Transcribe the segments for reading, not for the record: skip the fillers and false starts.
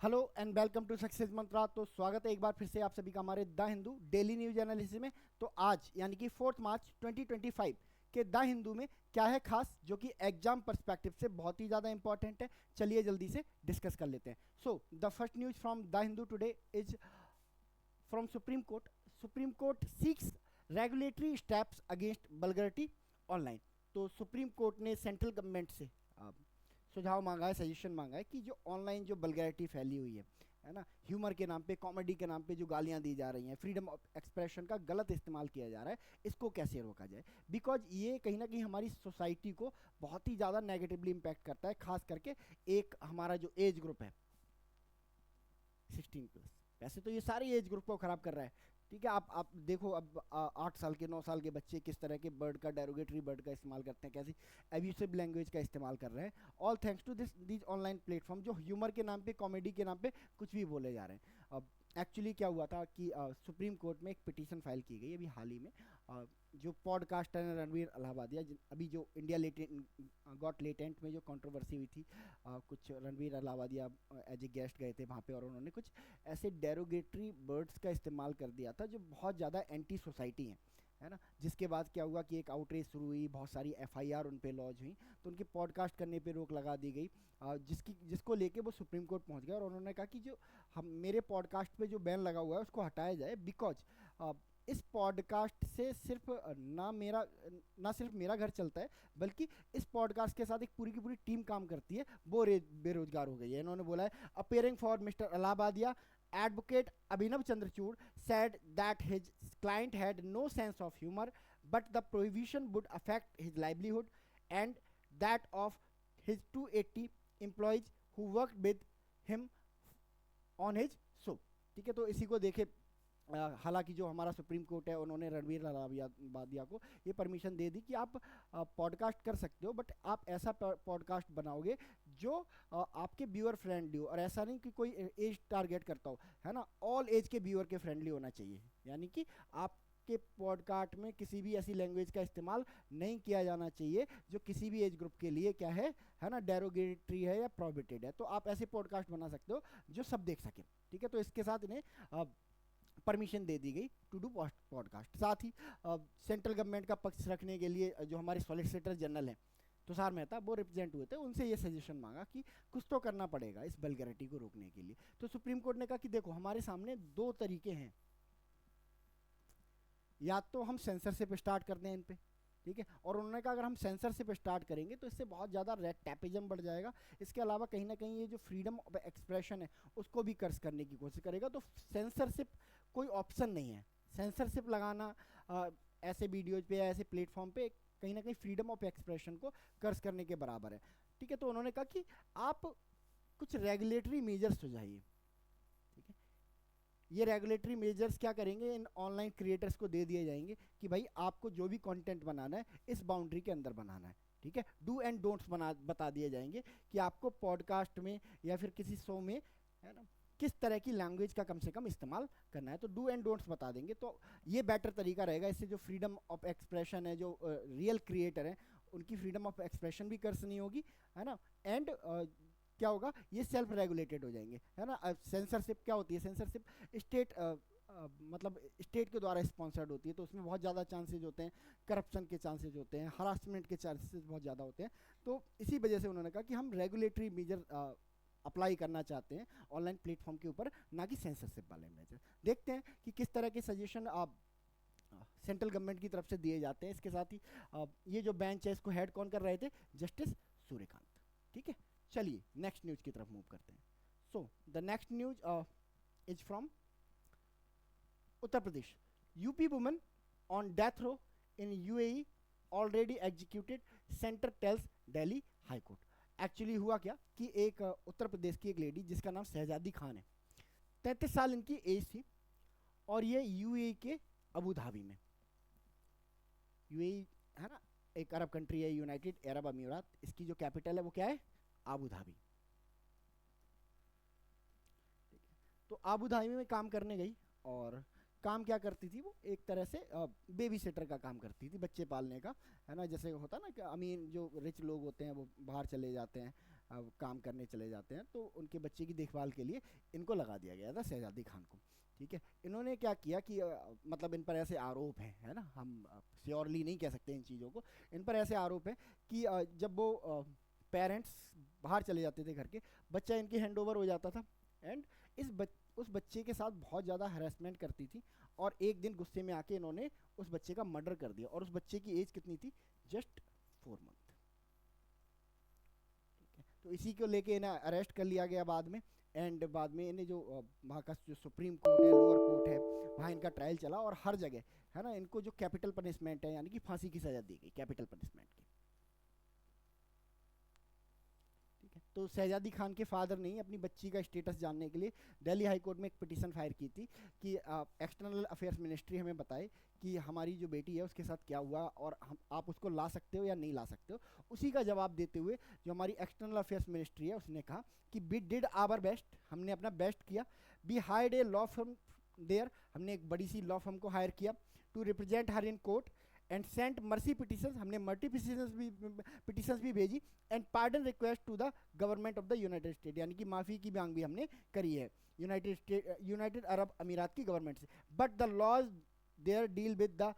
Hello and welcome to Success Mantra. तो स्वागत है एक बार फिर से आप सभी का हमारे the Hindu daily news analysis में। तो आज यानी कि 4 मार्च 2025 के द हिंदू में क्या है खास जो कि एग्जाम पर्सपेक्टिव से बहुत ही ज़्यादा इंपॉर्टेंट है। चलिए जल्दी से डिस्कस कर लेते हैं। So the first news from the Hindu today is from supreme court. Supreme court seeks regulatory steps against vulgarity online. तो सुप्रीम कोर्ट ने सेंट्रल गवर्नमेंट से सुझाव मांगा है, सजेशन मांगा है कि जो ऑनलाइन जो वल्गैरिटी फैली हुई है ना, ह्यूमर के नाम पे, कॉमेडी के नाम पे जो गालियां दी जा रही हैं, फ्रीडम ऑफ एक्सप्रेशन का गलत इस्तेमाल किया जा रहा है, इसको कैसे रोका जाए। बिकॉज ये कहीं ना कहीं हमारी सोसाइटी को बहुत ही ज़्यादा नेगेटिवली इम्पैक्ट करता है, खास करके एक हमारा जो एज ग्रुप है 16+। वैसे तो ये सारी एज ग्रुप को खराब कर रहा है। ठीक है, आप देखो अब 8 साल के 9 साल के बच्चे किस तरह के वर्ड का, डेरोगेटरी वर्ड का इस्तेमाल करते हैं, कैसी एब्यूसिव लैंग्वेज का इस्तेमाल कर रहे हैं, all thanks to these online platform जो ह्यूमर के नाम पे, कॉमेडी के नाम पे कुछ भी बोले जा रहे हैं। अब एक्चुअली क्या हुआ था कि सुप्रीम कोर्ट में एक पिटीशन फाइल की गई अभी हाल ही में। जो पॉडकास्टर हैं रणवीर अलाहाबादिया, अभी जो इंडिया लेटेंट गॉट लेटेंट में जो कंट्रोवर्सी हुई थी, कुछ Ranveer Allahbadia as a guest गए थे वहाँ पे और उन्होंने कुछ ऐसे डेरोगेटरी वर्ड्स का इस्तेमाल कर दिया था जो बहुत ज़्यादा एंटी सोसाइटी हैं, है ना। जिसके बाद क्या हुआ कि एक आउटरीच शुरू हुई, बहुत सारी एफआईआर उन पे लॉन्च हुई, तो उनके पॉडकास्ट करने पे रोक लगा दी गई। जिसको लेके वो सुप्रीम कोर्ट पहुंच गए और उन्होंने कहा कि जो हम मेरे पॉडकास्ट पे जो बैन लगा हुआ है उसको हटाया जाए। बिकॉज इस पॉडकास्ट से सिर्फ ना सिर्फ मेरा घर चलता है, बल्कि इस पॉडकास्ट के साथ एक पूरी की पूरी टीम काम करती है, वो बेरोजगार हो गई है। इन्होंने बोला है appearing for mister Allahbadia, advocate Abhinav Chandrachud said that his client had no sense of humor, but the prohibition would affect his livelihood and that of his 280 employees who worked with him on his show। ठीक है, तो इसी को देखे हालांकि जो हमारा supreme court है उन्होंने रणवीर अलाहाबादिया को ये परमिशन दे दी कि आप पॉडकास्ट कर सकते हो, बट आप ऐसा पॉडकास्ट बनाओगे जो आपके व्यूअर फ्रेंडली हो, और ऐसा नहीं कि कोई एज टारगेट करता हो, है ना। ऑल एज के व्यूअर के फ्रेंडली होना चाहिए, यानी कि आप के पॉडकास्ट में किसी भी ऐसी लैंग्वेज का इस्तेमाल नहीं किया जाना चाहिए जो किसी भी एज ग्रुप के लिए क्या है ना, डेरोगेटरी है या प्रोहिबिटेड है। तो आप ऐसे पॉडकास्ट बना सकते हो जो सब देख सके। ठीक है, तो इसके साथ इन्हें परमिशन दे दी गई टू डू पॉडकास्ट। साथ ही सेंट्रल गवर्नमेंट का पक्ष रखने के लिए जो हमारे सॉलिसिटर जनरल हैं तुषार मेहता, वो रिप्रेजेंट हुए थे, उनसे ये सजेशन मांगा कि कुछ तो करना पड़ेगा इस वल्गैरिटी को रोकने के लिए। तो सुप्रीम कोर्ट ने कहा कि देखो हमारे सामने दो तरीके हैं, या तो हम सेंसरशिप स्टार्ट कर दें इन पे, ठीक है, और उन्होंने कहा अगर हम सेंसरशिप स्टार्ट करेंगे तो इससे बहुत ज़्यादा रेड टैपिज्म बढ़ जाएगा। इसके अलावा कहीं ना कहीं ये जो फ्रीडम ऑफ एक्सप्रेशन है उसको भी कर्स करने की कोशिश करेगा। तो सेंसरशिप कोई ऑप्शन नहीं है। सेंसरशिप लगाना ऐसे वीडियोज पे या ऐसे प्लेटफॉर्म पे कहीं ना कहीं फ्रीडम ऑफ एक्सप्रेशन को कर्स करने के बराबर है। ठीक है, तो उन्होंने कहा कि आप कुछ रेगुलेटरी मेजर्स सुझाइए। ठीक है, ये रेगुलेटरी मेजर्स क्या करेंगे, इन ऑनलाइन क्रिएटर्स को दे दिए जाएंगे कि भाई आपको जो भी कंटेंट बनाना है इस बाउंड्री के अंदर बनाना है। ठीक है, डू एंड डोंट्स बता दिए जाएंगे कि आपको पॉडकास्ट में या फिर किसी शो में, है ना, किस तरह की लैंग्वेज का कम से कम इस्तेमाल करना है। तो डू एंड डोंट्स बता देंगे, तो ये बेटर तरीका रहेगा। इससे जो फ्रीडम ऑफ एक्सप्रेशन है, जो रियल क्रिएटर है, उनकी फ्रीडम ऑफ एक्सप्रेशन भी कर्स नहीं होगी, है ना। एंड क्या होगा, ये सेल्फ रेगुलेटेड हो जाएंगे, है ना। सेंसरशिप क्या होती है, सेंसरशिप स्टेट मतलब स्टेट के द्वारा स्पॉन्सर्ड होती है, तो उसमें बहुत ज़्यादा चांसेज होते हैं, करप्शन के चांसेज होते हैं, हरासमेंट के चांसेस बहुत ज़्यादा होते हैं। तो इसी वजह से उन्होंने कहा कि हम रेगुलेटरी मेजर अप्लाई करना चाहते हैं ऑनलाइन प्लेटफॉर्म के ऊपर, ना कि सेंसरशिप वाले मेजर। देखते हैं कि किस तरह के सजेशन आप सेंट्रल गवर्नमेंट की तरफ से दिए जाते हैं। इसके साथ ही ये जो बेंच है इसको हेड कौन कर रहे थे, जस्टिस सूर्यकांत। ठीक है, चलिए नेक्स्ट न्यूज की तरफ मूव करते हैं। So the next news is from Uttar Pradesh. UP woman on death row in UAE already executed, centre tells Delhi high court. Actually हुआ क्या कि एक उत्तर प्रदेश की एक लेडी जिसका नाम शहजादी खान है, 33 साल इनकी एज थी, और ये यूएई के अबू धाबी में, यूएई है ना, एक अरब कंट्री है, यूनाइटेड अरब अमीरात, इसकी जो कैपिटल है वो क्या है, आबू धाबी। ठीक है, तो आबू धाबी में काम करने गई, और काम क्या करती थी वो, एक तरह से बेबी सिटर का काम करती थी, बच्चे पालने का, है ना। जैसे होता ना कि अमीर जो रिच लोग होते हैं वो बाहर चले जाते हैं, काम करने चले जाते हैं, तो उनके बच्चे की देखभाल के लिए इनको लगा दिया गया था, शहजादी खान को। ठीक है, इन्होंने क्या किया कि मतलब इन पर ऐसे आरोप हैं, है ना, हम श्योरली नहीं कह सकते इन चीज़ों को, इन पर ऐसे आरोप है कि जब वो पेरेंट्स बाहर चले जाते थे घर के, बच्चा इनके हैंड ओवर हो जाता था, एंड उस बच्चे के साथ बहुत ज़्यादा हरेसमेंट करती थी, और एक दिन गुस्से में आके इन्होंने उस बच्चे का मर्डर कर दिया, और उस बच्चे की एज कितनी थी, जस्ट 4 मंथ। ठीक है, तो इसी को लेके इन्हें अरेस्ट कर लिया गया बाद में, एंड बाद में इन्हें जो वहाँ का जो सुप्रीम कोर्ट है, लोअर कोर्ट है, वहाँ इनका ट्रायल चला, और हर जगह, है ना, इनको जो कैपिटल पनिशमेंट है, यानी कि फांसी की सजा दी गई, कैपिटल पनिशमेंट की। ठीक है, तो शहजादी खान के फादर ने अपनी बच्ची का स्टेटस जानने के लिए दिल्ली हाई कोर्ट में एक पिटीशन फायर की थी कि एक्सटर्नल अफेयर्स मिनिस्ट्री हमें बताए कि हमारी जो बेटी है उसके साथ क्या हुआ, और आप उसको ला सकते हो या नहीं ला सकते हो। उसी का जवाब देते हुए जो हमारी एक्सटर्नल अफेयर्स मिनिस्ट्री है उसने कहा कि वी डिड आवर बेस्ट, हमने अपना बेस्ट किया, we hired a law firm there, हमने एक बड़ी सी लॉ फर्म को हायर किया, to represent her in court, and sent mercy petitions, हमने मर्सी पिटिशंस भी भेजी, and pardon request to the government of the United State, यानी कि माफ़ी की मांग भी हमने करी है यूनाइटेड अरब अमीरात की गवर्नमेंट से, but the laws there deal with the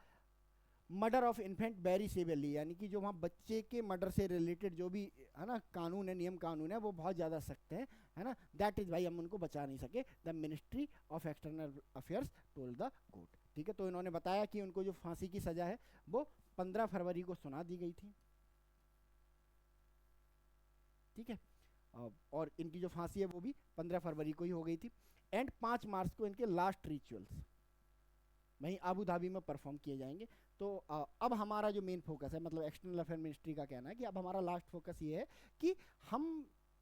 murder of infant very severely, यानी कि जो वहाँ बच्चे के मर्डर से रिलेटेड जो भी, है ना, कानून है, नियम कानून है, वो बहुत ज़्यादा सख्त है ना, दैट इज़ भाई हम उनको बचा नहीं सके, the ministry of external affairs told the court. ठीक है, तो इन्होंने बताया कि उनको जो फांसी की सज़ा है वो 15 फरवरी को सुना दी गई थी। ठीक है, और इनकी जो फांसी है वो भी 15 फरवरी को ही हो गई थी, एंड 5 मार्च को इनके लास्ट रिचुअल्स वहीं अबू धाबी में परफॉर्म किए जाएंगे। तो अब हमारा जो मेन फोकस है, मतलब एक्सटर्नल अफेयर मिनिस्ट्री का कहना है कि अब हमारा लास्ट फोकस ये है कि हम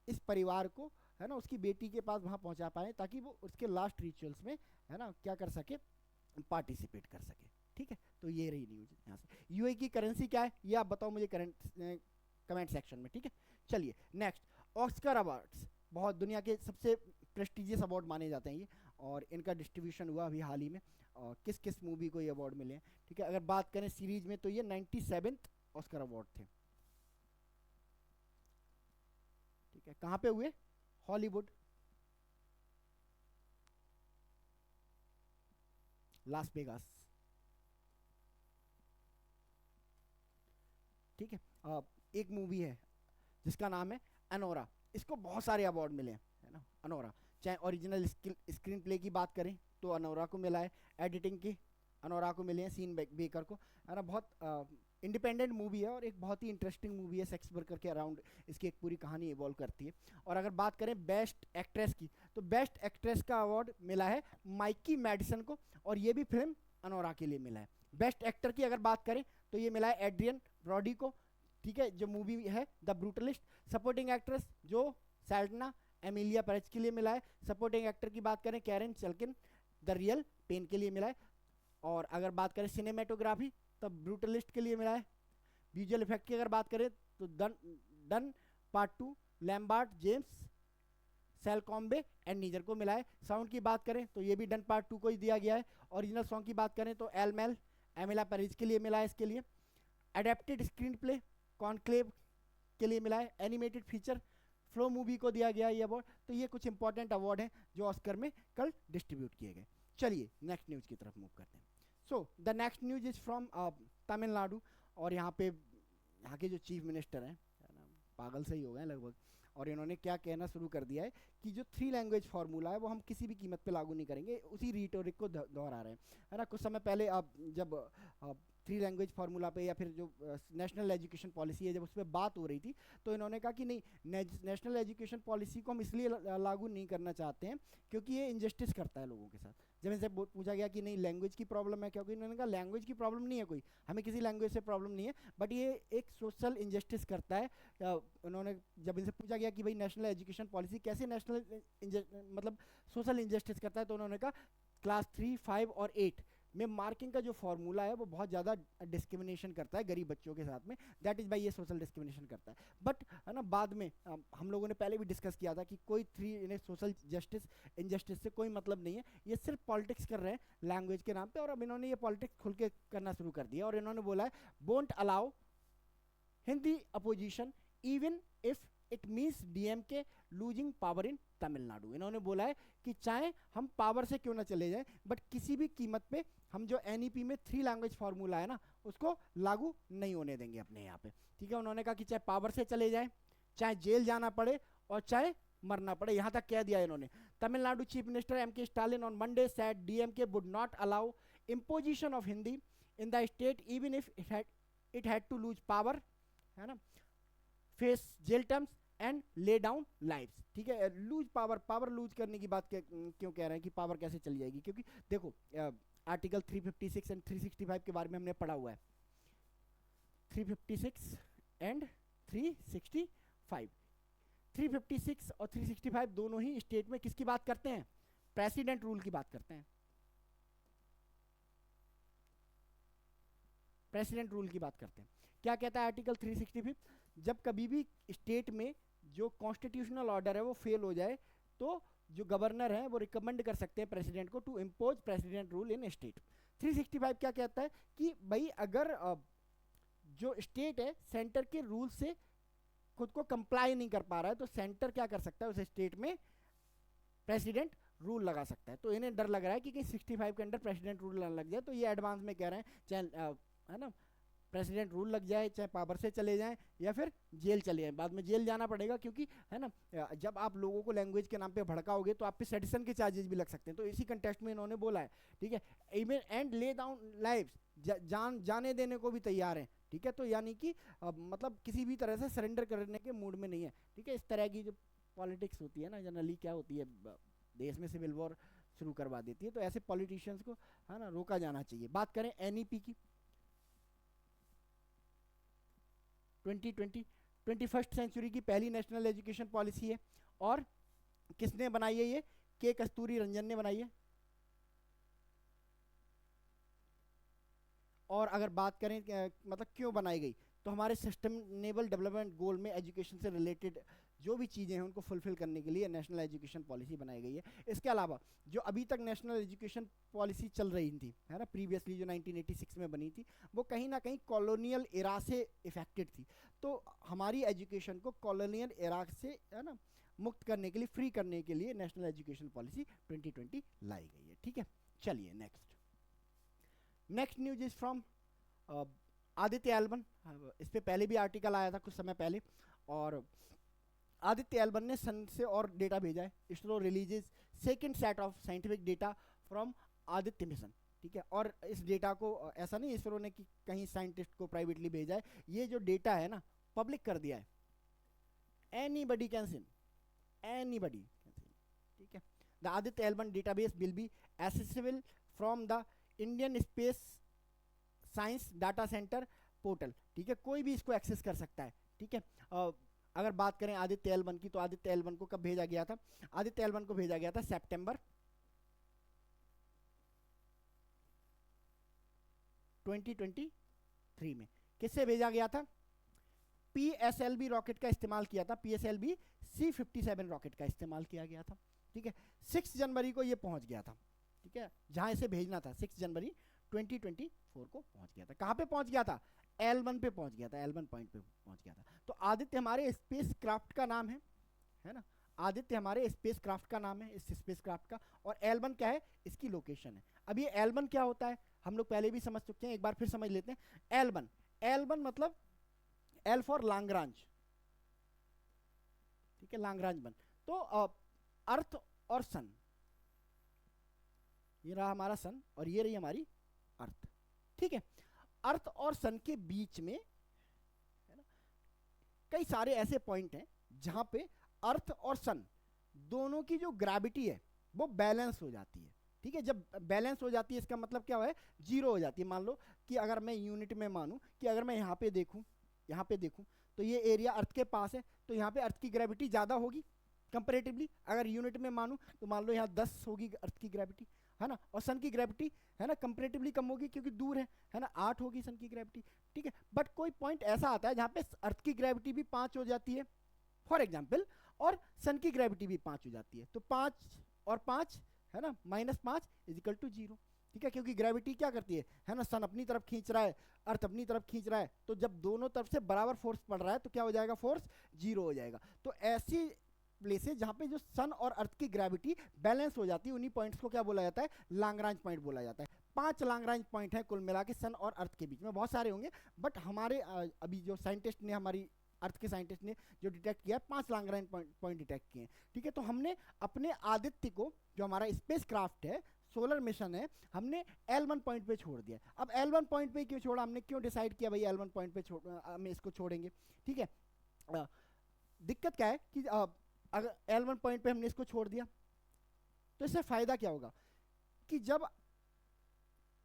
इस परिवार को, है ना, उसकी बेटी के पास वहाँ पहुँचा पाएँ, ताकि वो उसके लास्ट रिचुअल्स में, है ना, क्या कर सके, पार्टिसिपेट कर सके। ठीक है, तो ये रही न्यूज यहाँ से। यूएई की करेंसी क्या है ये आप बताओ मुझे कमेंट सेक्शन में। ठीक है, चलिए नेक्स्ट, ऑस्कर अवार्ड्स बहुत दुनिया के सबसे प्रेस्टिजियस अवार्ड माने जाते हैं ये, और इनका डिस्ट्रीब्यूशन हुआ अभी हाल ही में, और किस किस मूवी को ये अवार्ड मिले हैं। ठीक है, अगर बात करें सीरीज में तो ये 97th ऑस्कर अवार्ड थे। ठीक है, कहाँ पे हुए, हॉलीवुड, लास वेगास। ठीक है, एक मूवी है जिसका नाम है अनोरा, इसको बहुत सारे अवार्ड मिले हैं, है ना, अनोरा, चाहे ओरिजिनल स्क्रीन प्ले की बात करें तो अनोरा को मिला है, एडिटिंग की अनोरा को मिले हैं, सीन बेकर को, है ना, बहुत इंडिपेंडेंट मूवी है, और एक बहुत ही इंटरेस्टिंग मूवी है, सेक्स वर्कर के अराउंड इसकी एक पूरी कहानी इवॉल्व करती है। और अगर बात करें बेस्ट एक्ट्रेस की, तो बेस्ट एक्ट्रेस का अवार्ड मिला है माइकी मैडिसन को, और ये भी फिल्म अनोरा के लिए मिला है। बेस्ट एक्टर की अगर बात करें तो ये मिला है एड्रियन ब्रॉडी को, ठीक है, जो मूवी है द ब्रूटलिस्ट। सपोर्टिंग एक्ट्रेस जो सैल्डना एमिलिया पेरेज के लिए मिला है। सपोर्टिंग एक्टर की बात करें कैरन चल्किन द रियल पेन के लिए मिला है। और अगर बात करें सिनेमेटोग्राफी तो ब्रूटलिस्ट के लिए मिला है। विजुअल इफेक्ट की अगर बात करें तो डन पार्ट 2 लैम्बार्ट जेम्स सेलकॉम्बे एंड नीजर को मिला है। साउंड की बात करें तो ये भी डन पार्ट 2 को ही दिया गया है। ओरिजिनल सॉन्ग की बात करें तो एलमेल एमिला पेरिज के लिए मिला है इसके लिए। एडेप्टेड स्क्रीन प्ले कॉन्क्लेव के लिए मिला है। एनिमेटेड फीचर फ्लो मूवी को दिया गया ये अवार्ड। तो ये कुछ इंपॉर्टेंट अवार्ड हैं जो ऑस्कर में कल डिस्ट्रीब्यूट किए गए। चलिए नेक्स्ट न्यूज़ की तरफ मूव करते हैं। So the next news is from Tamil Nadu, और यहाँ पे यहाँ के जो चीफ मिनिस्टर हैं, है ना, पागल से ही हो गए हैं लगभग, और इन्होंने क्या कहना शुरू कर दिया है कि जो 3 लैंग्वेज फार्मूला है वो हम किसी भी कीमत पे लागू नहीं करेंगे, उसी रिटोरिक को दोहरा रहे हैं, है ना। कुछ समय पहले आप जब 3 लैंग्वेज फार्मूला पे या फिर जो नेशनल एजुकेशन पॉलिसी है जब उस पर बात हो रही थी, तो इन्होंने कहा कि नहीं, नेशनल एजुकेशन पॉलिसी को हम इसलिए लागू नहीं करना चाहते हैं क्योंकि ये इंजस्टिस करता है लोगों के साथ। जब इनसे पूछा गया कि नहीं लैंग्वेज की प्रॉब्लम है, क्योंकि इन्होंने कहा लैंग्वेज की प्रॉब्लम नहीं है कोई, हमें किसी लैंग्वेज से प्रॉब्लम नहीं है, बट ये एक सोशल इंजस्टिस करता है। उन्होंने जब इनसे पूछा गया कि भाई नेशनल एजुकेशन पॉलिसी कैसे नेशनल मतलब सोशल इंजस्टिस करता है, तो उन्होंने कहा क्लास 3, 5 और 8 में मार्किंग का जो फॉर्मूला है वो बहुत ज़्यादा डिस्क्रिमिनेशन करता है गरीब बच्चों के साथ में, दैट इज़ बाई ये सोशल डिस्क्रिमिनेशन करता है। बट है ना, बाद में हम लोगों ने पहले भी डिस्कस किया था कि कोई 3 इन्हें सोशल जस्टिस इनजस्टिस से कोई मतलब नहीं है, ये सिर्फ पॉलिटिक्स कर रहे हैं लैंग्वेज के नाम पे, और अब इन्होंने ये पॉलिटिक्स खुल के करना शुरू कर दिया, और इन्होंने बोला है won't allow Hindi opposition even if it means DMK losing power in Tamil Nadu. इन्होंने बोला है कि चाहे हम पावर से क्यों ना चले जाएं, बट किसी भी कीमत पे हम जो एनईपी में 3 लैंग्वेज फार्मूला है ना उसको लागू नहीं होने देंगे अपने यहाँ पे। ठीक है, उन्होंने कहा कि चाहे पावर से चले जाए, चाहे जेल जाना पड़े और चाहे मरना पड़े, यहाँ तक कह दिया इन्होंने। Tamil Nadu chief minister MK Stalin on Monday said DMK would not allow imposition of Hindi in the state even if it had to lose power, है ना, face jail terms and lay down lives। ठीक है, लूज पावर लूज करने की बात क्यों कह रहे हैं कि पावर कैसे चली जाएगी, क्योंकि देखो आर्टिकल 356 एंड 365 के बारे में हमने पढ़ा हुआ है। 356 एंड 365, 356 और 365 दोनों ही स्टेट में किसकी बात करते हैं, प्रेसिडेंट रूल की बात करते हैं, प्रेसिडेंट रूल की बात करते हैं। क्या कहता है आर्टिकल 365, जब कभी भी स्टेट में जो कॉन्स्टिट्यूशनल ऑर्डर है वो फेल हो जाए तो जो गवर्नर है वो रिकमेंड कर सकते हैं प्रेसिडेंट को to impose president rule in state. 365 क्या कहता है कि भाई अगर जो स्टेट है सेंटर के रूल से खुद को कंप्लाई नहीं कर पा रहा है तो सेंटर क्या कर सकता है, उस स्टेट में प्रेसिडेंट रूल लगा सकता है। तो इन्हें डर लग रहा है कि कहीं 65 के अंदर प्रेसिडेंट रूल ना लग जाए, तो ये एडवांस में कह रहे हैं चाहे है ना प्रेसिडेंट रूल लग जाए, चाहे पावर से चले जाएं या फिर जेल चले जाएं। बाद में जेल जाना पड़ेगा क्योंकि है ना जब आप लोगों को लैंग्वेज के नाम पे भड़काओगे तो आप पे सेडिशन के चार्जेस भी लग सकते हैं। तो इसी कंटेक्स्ट में इन्होंने बोला है, ठीक है, even and lay down lives, जाने देने को भी तैयार हैं। ठीक है, तो यानी कि मतलब किसी भी तरह से सरेंडर करने के मूड में नहीं है। ठीक है, इस तरह की जो पॉलिटिक्स होती है ना जनरली क्या होती है, देश में सिविल वॉर शुरू करवा देती है। तो ऐसे पॉलिटिशियंस को है ना रोका जाना चाहिए। बात करें एनईपी की, 21st सेंचुरी की पहली नेशनल एजुकेशन पॉलिसी है और किसने बनाई है, ये के कस्तूरी रंजन ने बनाई है। और अगर बात करें मतलब क्यों बनाई गई, तो हमारे सस्टेनेबल डेवलपमेंट गोल में एजुकेशन से रिलेटेड जो भी चीज़ें हैं उनको फुलफिल करने के लिए नेशनल एजुकेशन पॉलिसी बनाई गई है। इसके अलावा जो अभी तक नेशनल एजुकेशन पॉलिसी चल रही थी है ना प्रीवियसली जो 1986 में बनी थी, वो कहीं ना कहीं कॉलोनियल एरा से इफेक्टेड थी। तो हमारी एजुकेशन को कॉलोनियल एरा से है ना मुक्त करने के लिए, फ्री करने के लिए नेशनल एजुकेशन पॉलिसी 2020 लाई गई है। ठीक है, चलिए next news is from Aditya eleven. इस पे पहले भी आर्टिकल आया था कुछ समय पहले, और आदित्य एल्बन ने सन से और डेटा भेजा है। ISRO releases second set of scientific data from Aditya mission. ठीक है, और इस डेटा को ऐसा नहीं इसरो ने कि कहीं साइंटिस्ट को प्राइवेटली भेजा है, ये जो डेटा है ना पब्लिक कर दिया है, anybody can see, anybody can see. ठीक है, the Aditya eleven database will be accessible from the Indian space science data centre portal. ठीक है, कोई भी इसको एक्सेस कर सकता है। ठीक है, अगर बात करें आदित्य एल्बन की, तो आदित्य एल्बन को कब भेजा गया था, आदित्य एल्बन को भेजा गया था सितंबर 2023 में। किससे भेजा गया था, PSLV रॉकेट का इस्तेमाल किया था, PSLV C57 रॉकेट का इस्तेमाल किया गया था। ठीक है, 6 जनवरी को ये पहुंच गया था। ठीक है, जहां इसे भेजना था 6 जनवरी 2024 को पहुंच गया था। कहां पे पहुंच गया था, L1 पे पहुंच गया था, L1 पॉइंट पे पहुंच गया था। तो आदित्य हमारे स्पेस क्राफ्ट का नाम है ना, आदित्य हमारे स्पेस क्राफ्ट का नाम है, इस स्पेस क्राफ्ट का। और L1 क्या है, इसकी लोकेशन है। अब ये L1 क्या होता है हम लोग पहले भी समझ चुके हैं, एक बार फिर समझ लेते हैं। L1 मतलब L फॉर लैग्रांज। ठीक है, लैग्रांज बन। तो अर्थ और सन, ये रहा हमारा सन और ये रही हमारी अर्थ। ठीक है, अर्थ और सन के बीच में है ना कई सारे ऐसे पॉइंट हैं जहां पे अर्थ और सन दोनों की जो ग्रेविटी है वो बैलेंस हो जाती है। ठीक है, जब बैलेंस हो जाती है इसका मतलब क्या है, जीरो हो जाती है। मान लो कि अगर मैं यूनिट में मानूं कि अगर मैं यहाँ पे देखूं तो ये एरिया अर्थ के पास है, तो यहाँ पे अर्थ की ग्रेविटी ज़्यादा होगी कंपेरेटिवली। अगर यूनिट में मानूं तो मान लो यहाँ 10 होगी अर्थ की ग्रेविटी, है ना, और सन की ग्रेविटी है ना कंपेरेटिवली कम होगी क्योंकि दूर है ना, 8 होगी सन की ग्रेविटी। ठीक है, बट कोई पॉइंट ऐसा आता है जहाँ पे अर्थ की ग्रेविटी भी 5 हो जाती है फॉर एग्जाम्पल, और सन की ग्रेविटी भी 5 हो जाती है। तो 5 और 5 है ना -5 = 0। ठीक है, क्योंकि ग्रेविटी क्या करती है ना, सन अपनी तरफ खींच रहा है, अर्थ अपनी तरफ खींच रहा है, तो जब दोनों तरफ से बराबर फोर्स पड़ रहा है तो क्या हो जाएगा, फोर्स जीरो हो जाएगा। तो ऐसी प्लेसेस जहां पे जो सन और अर्थ की ग्रेविटी बैलेंस हो जाती है, उन्हीं पॉइंट्स को क्या बोला जाता है, लैग्रांज पॉइंट बोला जाता है। 5 लैग्रांज पॉइंट है कुल मिला के सन और अर्थ के बीच में, बहुत सारे होंगे बट हमारे अभी जो साइंटिस्ट ने, हमारी अर्थ के साइंटिस्ट ने जो डिटेक्ट किया, 5 लैग्रांज पॉइंट डिटेक्ट किए हैं। ठीक है, तो हमने अपने आदित्य को, जो हमारा स्पेस क्राफ्ट है, सोलर मिशन है, हमने L1 पॉइंट पे छोड़ दिया। अब L1 पॉइंट पे क्यों छोड़ा, हमने क्यों डिसाइड किया भाई L1 पॉइंट पे हम इसको छोड़ेंगे। ठीक है, दिक्कत क्या है कि अगर L1 पॉइंट पे हमने इसको छोड़ दिया तो इससे फायदा क्या होगा कि जब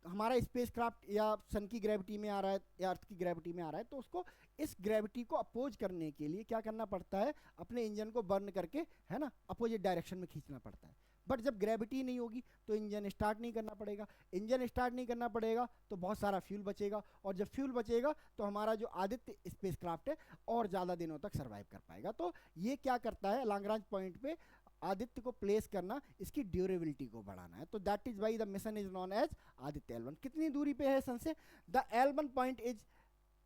हमारा स्पेसक्राफ्ट या सन की ग्रेविटी में आ रहा है या अर्थ की ग्रेविटी में आ रहा है, तो उसको इस ग्रेविटी को अपोज करने के लिए क्या करना पड़ता है, अपने इंजन को बर्न करके, है ना, अपोजिट डायरेक्शन में खींचना पड़ता है। बट जब ग्रेविटी नहीं होगी तो इंजन स्टार्ट नहीं करना पड़ेगा, इंजन स्टार्ट नहीं करना पड़ेगा तो बहुत सारा फ्यूल बचेगा, और जब फ्यूल बचेगा तो हमारा जो आदित्य स्पेसक्राफ्ट है और ज़्यादा दिनों तक सर्वाइव कर पाएगा। तो ये क्या करता है, लैग्रांज पॉइंट पे आदित्य को प्लेस करना, इसकी ड्यूरेबिलिटी को बढ़ाना है। तो that is why the mission is known as Aditya L1। कितनी दूरी पे है सन से, the L1 point is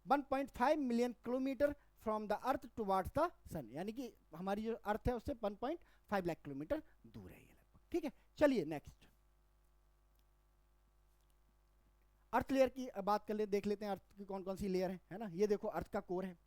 1.5 million kilometre from the earth towards the sun, यानी कि हमारी जो अर्थ है उससे 1.5 लाख किलोमीटर दूर है ये लगभग। ठीक है, चलिए नेक्स्ट अर्थ लेयर की बात कर ले, देख लेते हैं अर्थ की कौन कौन सी लेयर है ना। ये देखो अर्थ का कोर है,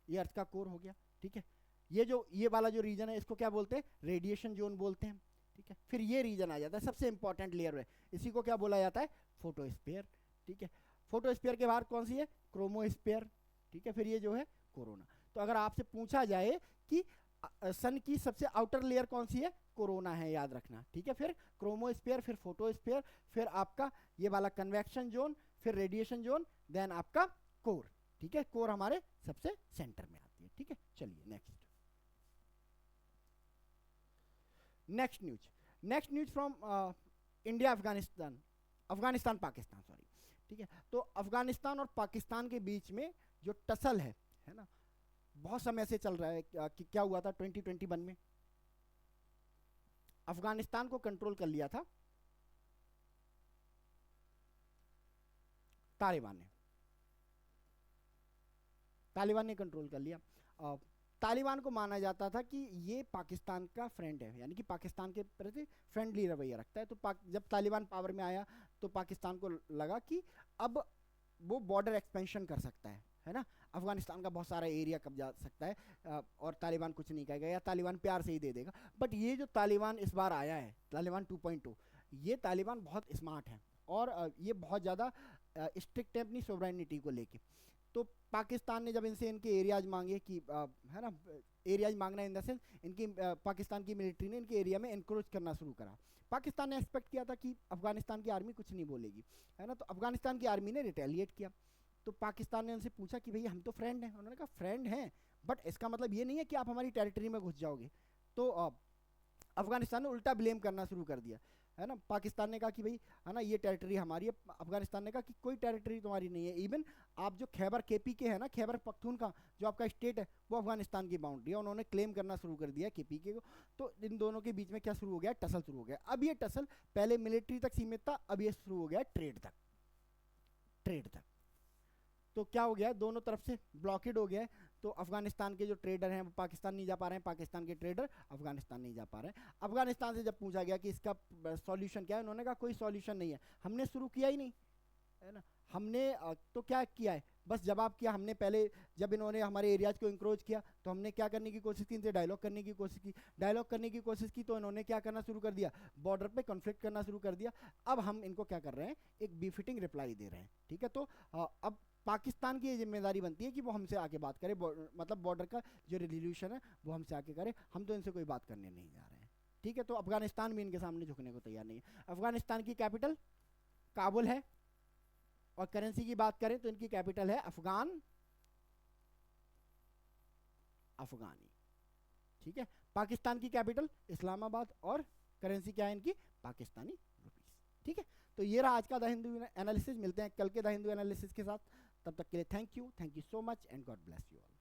ये अर्थ का कोर हो गया। ठीक है, ये वाला जो रीजन है इसको क्या बोलते हैं, रेडिएशन जोन बोलते हैं। ठीक है, फिर ये रीजन आ जाता है सबसे इंपॉर्टेंट लेयर है, इसी को क्या बोला जाता है, फोटोस्फीयर। ठीक है, फोटोस्फीयर के बाहर कौन सी है, क्रोमोस्फीयर। ठीक है, फिर ये जो है कोरोना। तो अगर आपसे पूछा जाए कि सन की सबसे आउटर लेयर कौन सी है, कोरोना है, याद रखना। ठीक है, फिर क्रोमोस्फीयर, फिर फोटोस्फीयर, फिर आपका ये वाला कन्वेक्शन जोन, फिर रेडिएशन जोन, देन आपका कोर। ठीक है, कोर हमारे सबसे सेंटर में आती है। ठीक है, चलिए next news from India Afghanistan Pakistan, sorry. ठीक है, तो अफगानिस्तान और पाकिस्तान के बीच में जो टसल है ना, बहुत समय से चल रहा है। कि क्या हुआ था 2021 में, अफगानिस्तान को कंट्रोल कर लिया था तालिबान ने कंट्रोल कर लिया। तालिबान को माना जाता था कि ये पाकिस्तान का फ्रेंड है, यानी कि पाकिस्तान के प्रति फ्रेंडली रवैया रखता है। तो जब तालिबान पावर में आया तो पाकिस्तान को लगा कि अब वो बॉर्डर एक्सपेंशन कर सकता है ना, अफगानिस्तान का बहुत सारा एरिया कब्जा सकता है, और तालिबान कुछ नहीं कहेगा या तालिबान प्यार से ही दे देगा। बट ये जो तालिबान इस बार आया है, तालिबान 2.2, ये तालिबान बहुत स्मार्ट है और ये बहुत ज़्यादा स्ट्रिक्ट है अपनी सोवरेनिटी को लेके। तो पाकिस्तान ने जब इनसे इनके एरियाज मांगे कि है ना, एरियाज मांगना इन द सेंस इनकी पाकिस्तान की मिलिट्री ने इनके एरिया में एनक्रोच करना शुरू करा। पाकिस्तान ने एक्सपेक्ट किया था कि अफगानिस्तान की आर्मी कुछ नहीं बोलेगी, है ना, तो अफगानिस्तान की आर्मी ने रिटेलिएट किया। तो पाकिस्तान ने उनसे पूछा कि भैया हम तो फ्रेंड हैं, उन्होंने कहा फ्रेंड हैं बट इसका मतलब ये नहीं है कि आप हमारी टेरिटरी में घुस जाओगे। तो अफगानिस्तान ने उल्टा ब्लेम करना शुरू कर दिया, है ना। पाकिस्तान ने कहा कि भाई, है ना, ये टेरिटरी हमारी है। अफगानिस्तान ने कहा कि कोई टेरिटरी तुम्हारी नहीं है, इवन आप जो खैबर KPK है ना, खैबर पख्तूनख्वा जो आपका स्टेट है, वो अफगानिस्तान की बाउंड्री है। उन्होंने क्लेम करना शुरू कर दिया KPK को। तो इन दोनों के बीच में क्या शुरू हो गया, टसल शुरू हो गया। अब ये टसल पहले मिलिट्री तक सीमित था, अब ये शुरू हो गया ट्रेड तक। तो क्या हो गया, दोनों तरफ से ब्लॉकेड हो गया है। तो अफगानिस्तान के जो ट्रेडर हैं वो पाकिस्तान नहीं जा पा रहे हैं, पाकिस्तान के ट्रेडर अफगानिस्तान नहीं जा पा रहे हैं। अफगानिस्तान से जब पूछा गया कि इसका सॉल्यूशन क्या है, उन्होंने कहा कोई सॉल्यूशन नहीं है, हमने शुरू किया ही नहीं, है ना। हमने तो क्या किया है, बस जवाब किया हमने। पहले जब इन्होंने हमारे एरियाज को इंक्रोच किया तो हमने क्या करने की कोशिश की, इनसे डायलॉग करने की कोशिश की। तो इन्होंने क्या करना शुरू कर दिया, बॉर्डर पे कॉन्फ्लिक्ट करना शुरू कर दिया। अब हम इनको क्या कर रहे हैं, एक बिफिटिंग रिप्लाई दे रहे हैं। ठीक है, तो अब पाकिस्तान की ये जिम्मेदारी बनती है कि वो हमसे आके बात करे, मतलब बॉर्डर का जो रेजोल्यूशन है वो हमसे आके करे, हम तो इनसे कोई बात करने नहीं जा रहे हैं। ठीक है, तो अफगानिस्तान भी इनके सामने झुकने को तैयार नहीं है। अफगानिस्तान की कैपिटल काबुल है, और करेंसी की बात करें तो इनकी कैपिटल है अफगानी। ठीक है, पाकिस्तान की कैपिटल इस्लामाबाद, और करेंसी क्या है इनकी, पाकिस्तानी रुपीस। ठीक है, तो ये रहा आज का द हिंदू एनालिसिस। मिलते हैं कल के द हिंदू एनालिसिस के साथ, तब तक के लिए thank you so much and God bless you all.